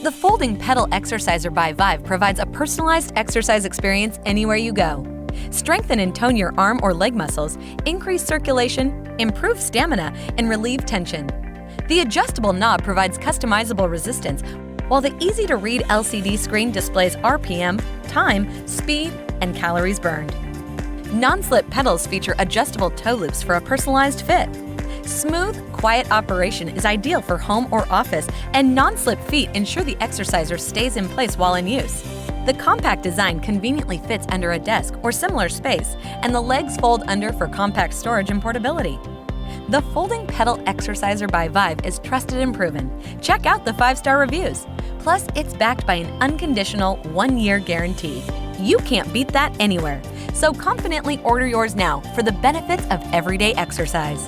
The Folding Pedal Exerciser by Vive provides a personalized exercise experience anywhere you go. Strengthen and tone your arm or leg muscles, increase circulation, improve stamina, and relieve tension. The adjustable knob provides customizable resistance, while the easy-to-read LCD screen displays RPM, time, speed, and calories burned. Non-slip pedals feature adjustable toe loops for a personalized fit. Smooth, quiet operation is ideal for home or office, and non-slip feet ensure the exerciser stays in place while in use. The compact design conveniently fits under a desk or similar space, and the legs fold under for compact storage and portability. The Folding Pedal Exerciser by Vive is trusted and proven. Check out the 5-star reviews. Plus, it's backed by an unconditional 1-year guarantee. You can't beat that anywhere. So confidently order yours now for the benefits of everyday exercise.